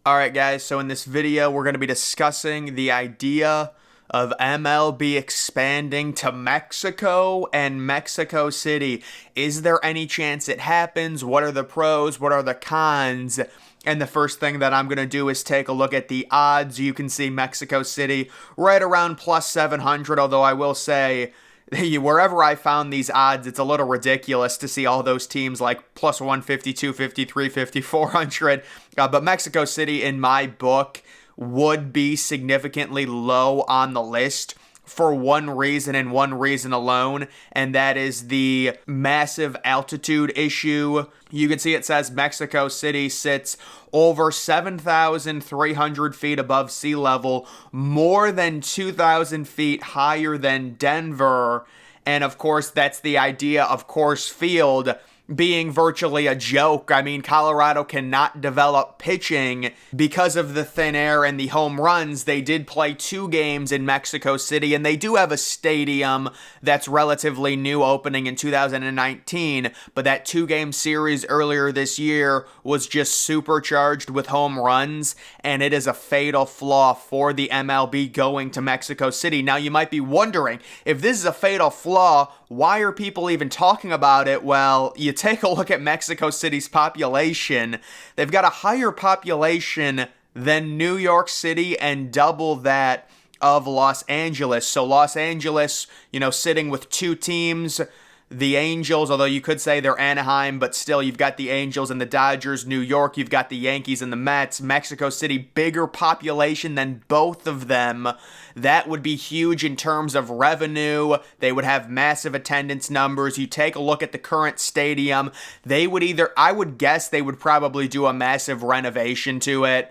Alright guys, so in this video we're going to be discussing the idea of MLB expanding to Mexico and Mexico City. Is there any chance it happens? What are the pros? What are the cons? And the first thing that I'm going to do is take a look at the odds. You can see Mexico City right around plus 700, although I will say wherever I found these odds, it's a little ridiculous to see all those teams like plus 150, 250, 350, 400. But Mexico City, in my book, would be significantly low on the list for one reason and one reason alone, and that is the massive altitude issue. You can see it says Mexico City sits over 7,300 feet above sea level, more than 2,000 feet higher than Denver. And of course, that's the idea of Coors Field being virtually a joke. I mean, Colorado cannot develop pitching because of the thin air and the home runs. They did play 2 games in Mexico City, and they do have a stadium that's relatively new, opening in 2019, but that 2-game series earlier this year was just supercharged with home runs, and it is a fatal flaw for the MLB going to Mexico City. Now, you might be wondering, if this is a fatal flaw, why are people even talking about it? Well, you take a look at Mexico City's population. They've got a higher population than New York City and double that of Los Angeles. So Los Angeles, sitting with 2 teams, the Angels, although you could say they're Anaheim, but still you've got the Angels and the Dodgers. New York, you've got the Yankees and the Mets. Mexico City, bigger population than both of them. That would be huge in terms of revenue. They would have massive attendance numbers. You take a look at the current stadium, I would guess they would probably do a massive renovation to it.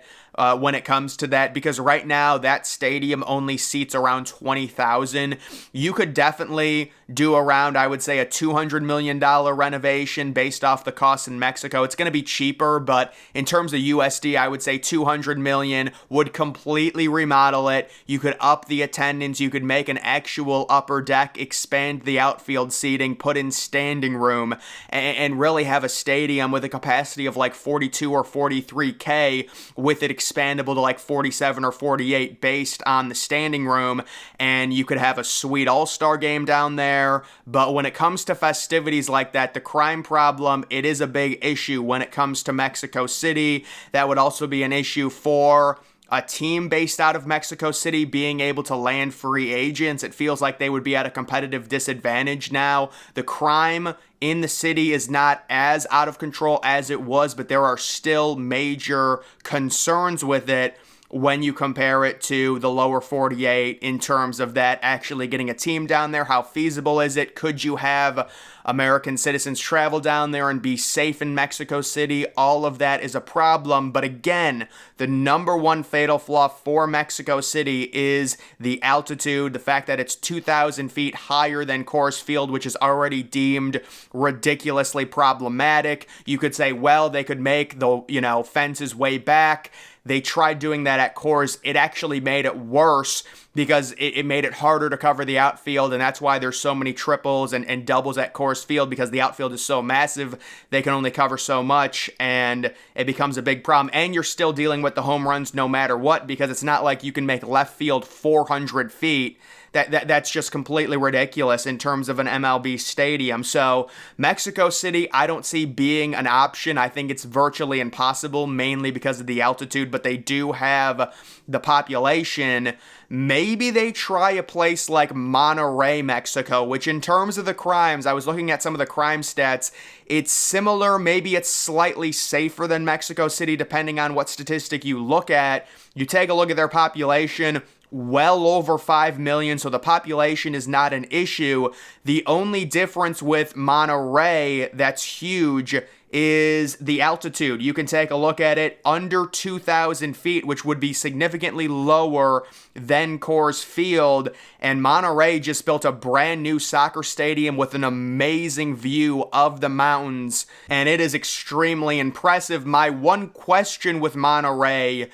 When it comes to that, because right now that stadium only seats around 20,000. You could definitely do around, I would say, a $200 million renovation based off the costs in Mexico. It's going to be cheaper, but in terms of USD, I would say $200 million would completely remodel it. You could up the attendance. You could make an actual upper deck, expand the outfield seating, put in standing room, and really have a stadium with a capacity of like 42 or 43K with it expandable to like 47 or 48 based on the standing room, and you could have a sweet all-star game down there. But when it comes to festivities like that, the crime problem, it is a big issue when it comes to Mexico City. That would also be an issue for a team based out of Mexico City being able to land free agents. It feels like they would be at a competitive disadvantage now. The crime in the city is not as out of control as it was, but there are still major concerns with it when you compare it to the lower 48 in terms of that actually getting a team down there. How feasible is it? Could you have American citizens travel down there and be safe in Mexico City? All of that is a problem. But again, the number one fatal flaw for Mexico City is the altitude, the fact that it's 2,000 feet higher than Coors Field, which is already deemed ridiculously problematic. You could say, well, they could make the, fences way back. They tried doing that at Coors. It actually made it worse because it made it harder to cover the outfield, and that's why there's so many triples and doubles at Coors Field, because the outfield is so massive, they can only cover so much, and it becomes a big problem. And you're still dealing with the home runs no matter what, because it's not like you can make left field 400 feet. That's just completely ridiculous in terms of an MLB stadium. So Mexico City, I don't see being an option. I think it's virtually impossible, mainly because of the altitude, but they do have the population. Maybe they try a place like Monterrey, Mexico, which in terms of the crimes, I was looking at some of the crime stats, it's similar. Maybe it's slightly safer than Mexico City, depending on what statistic you look at. You take a look at their population, well over 5 million, so the population is not an issue. The only difference with Monterrey that's huge is the altitude. You can take a look at it under 2,000 feet, which would be significantly lower than Coors Field. And Monterrey just built a brand new soccer stadium with an amazing view of the mountains, and it is extremely impressive. My one question with Monterrey: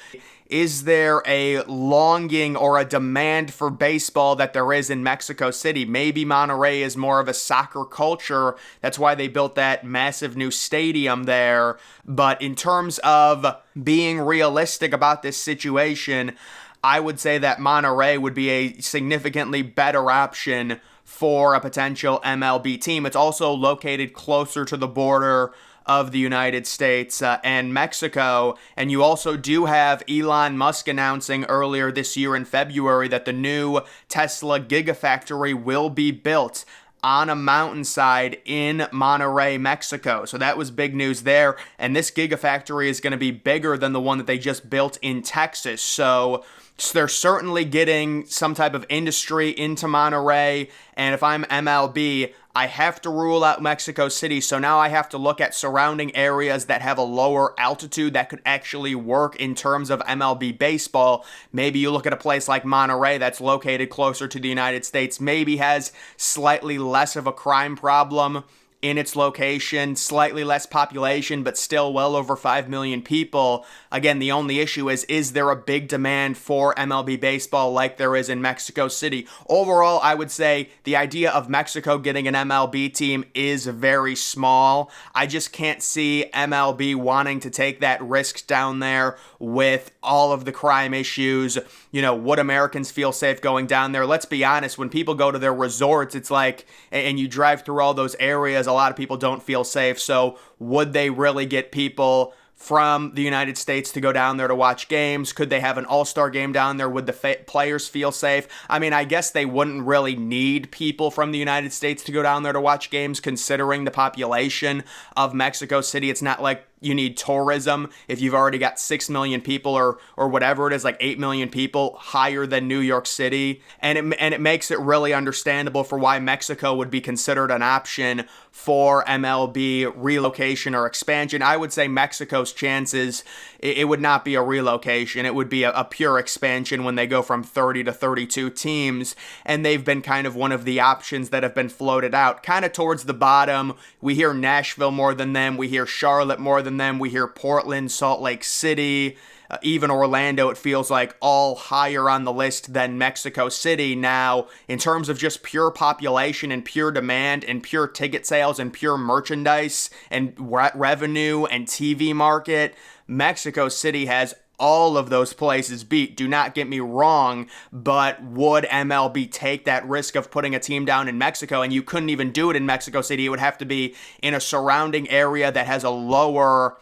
is there a longing or a demand for baseball that there is in Mexico City? Maybe Monterrey is more of a soccer culture. That's why they built that massive new stadium stadium there. But in terms of being realistic about this situation, I would say that Monterey would be a significantly better option for a potential MLB team. It's also located closer to the border of the United States and Mexico. And you also do have Elon Musk announcing earlier this year in February that the new Tesla Gigafactory will be built on a mountainside in Monterrey, Mexico. So that was big news there. And this Gigafactory is going to be bigger than the one that they just built in Texas. So they're certainly getting some type of industry into Monterrey. And if I'm MLB, I have to rule out Mexico City. So now I have to look at surrounding areas that have a lower altitude that could actually work in terms of MLB baseball. Maybe you look at a place like Monterrey that's located closer to the United States, maybe has slightly less of a crime problem in its location, slightly less population, but still well over 5 million people. Again, the only issue is there a big demand for MLB baseball like there is in Mexico City? Overall, I would say the idea of Mexico getting an MLB team is very small. I just can't see MLB wanting to take that risk down there with all of the crime issues. You know, would Americans feel safe going down there? Let's be honest, when people go to their resorts, it's like, and you drive through all those areas, a lot of people don't feel safe. So would they really get people from the United States to go down there to watch games? Could they have an all-star game down there? Would the players feel safe? I mean, I guess they wouldn't really need people from the United States to go down there to watch games, considering the population of Mexico City. It's not like you need tourism if you've already got 6 million people or whatever it is, like 8 million people, higher than New York City. And it makes it really understandable for why Mexico would be considered an option for MLB relocation or expansion. I would say Mexico's chances, it would not be a relocation. It would be a pure expansion when they go from 30 to 32 teams. And they've been kind of one of the options that have been floated out. Kind of towards the bottom, we hear Nashville more than them. We hear Charlotte more than them. We hear Portland, Salt Lake City, even Orlando, it feels like, all higher on the list than Mexico City. Now, in terms of just pure population and pure demand and pure ticket sales and pure merchandise and revenue and TV market, Mexico City has all of those places beat. Do not get me wrong, but would MLB take that risk of putting a team down in Mexico? And you couldn't even do it in Mexico City. It would have to be in a surrounding area that has a lower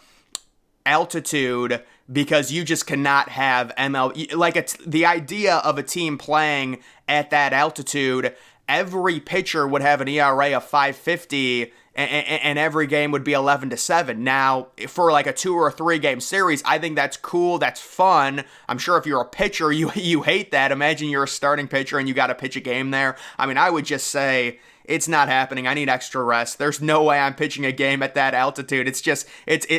altitude, because you just cannot have MLB. Like, it's the idea of a team playing at that altitude. Every pitcher would have an ERA of 5.50, and every game would be 11-7. Now, for like a 2 or 3 game series, I think that's cool. That's fun. I'm sure if you're a pitcher, you hate that. Imagine you're a starting pitcher and you got to pitch a game there. I mean, I would just say, it's not happening. I need extra rest. There's no way I'm pitching a game at that altitude. It's just,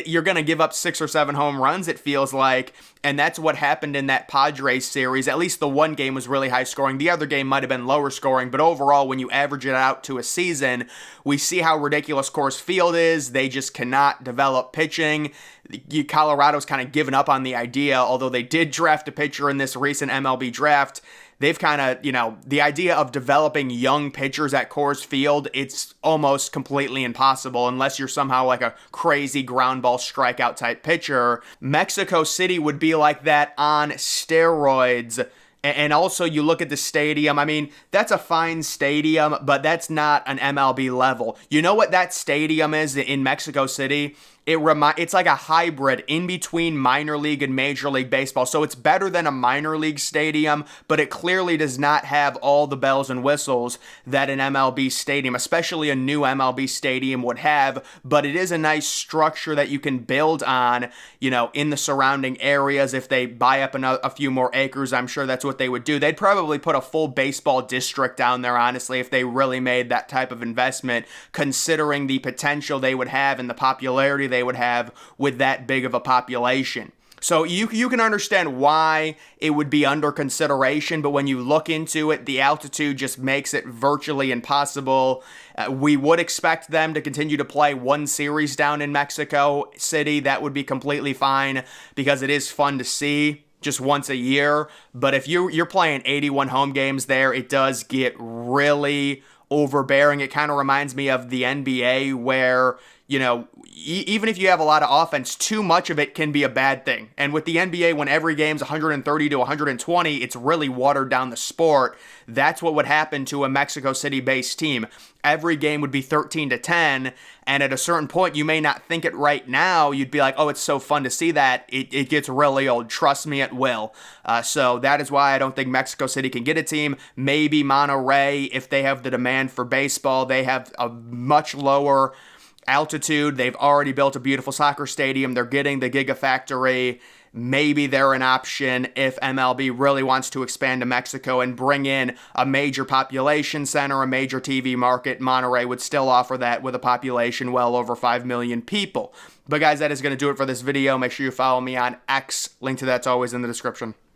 you're going to give up 6 or 7 home runs, it feels like. And that's what happened in that Padres series. At least the one game was really high scoring. The other game might have been lower scoring. But overall, when you average it out to a season, we see how ridiculous Coors Field is. They just cannot develop pitching. Colorado's kind of given up on the idea, although they did draft a pitcher in this recent MLB draft. They've kind of, the idea of developing young pitchers at Coors Field, it's almost completely impossible unless you're somehow like a crazy ground ball strikeout type pitcher. Mexico City would be like that on steroids. And also, you look at the stadium. I mean, that's a fine stadium, but that's not an MLB level. You know what that stadium is in Mexico City? It's like a hybrid in between minor league and major league baseball. So it's better than a minor league stadium, but it clearly does not have all the bells and whistles that an MLB stadium, especially a new MLB stadium, would have. But it is a nice structure that you can build on, in the surrounding areas. If they buy up a few more acres, I'm sure that's what they would do. They'd probably put a full baseball district down there, honestly, if they really made that type of investment, considering the potential they would have and the popularity they would have with that big of a population. So you can understand why it would be under consideration, but when you look into it, the altitude just makes it virtually impossible. We would expect them to continue to play one series down in Mexico City. That would be completely fine because it is fun to see just once a year. But if you're playing 81 home games there, it does get really overbearing. It kind of reminds me of the NBA where even if you have a lot of offense, too much of it can be a bad thing. And with the NBA, when every game's 130 to 120, it's really watered down the sport. That's what would happen to a Mexico City-based team. Every game would be 13 to 10, and at a certain point, you may not think it right now. You'd be like, oh, it's so fun to see that. It gets really old. Trust me, it will. So that is why I don't think Mexico City can get a team. Maybe Monterrey, if they have the demand for baseball. They have a much lower altitude. They've already built a beautiful soccer stadium. They're getting the Gigafactory. Maybe they're an option if MLB really wants to expand to Mexico and bring in a major population center, a major TV market. Monterrey would still offer that with a population well over 5 million people. But guys, that is going to do it for this video. Make sure you follow me on X. Link to that's always in the description.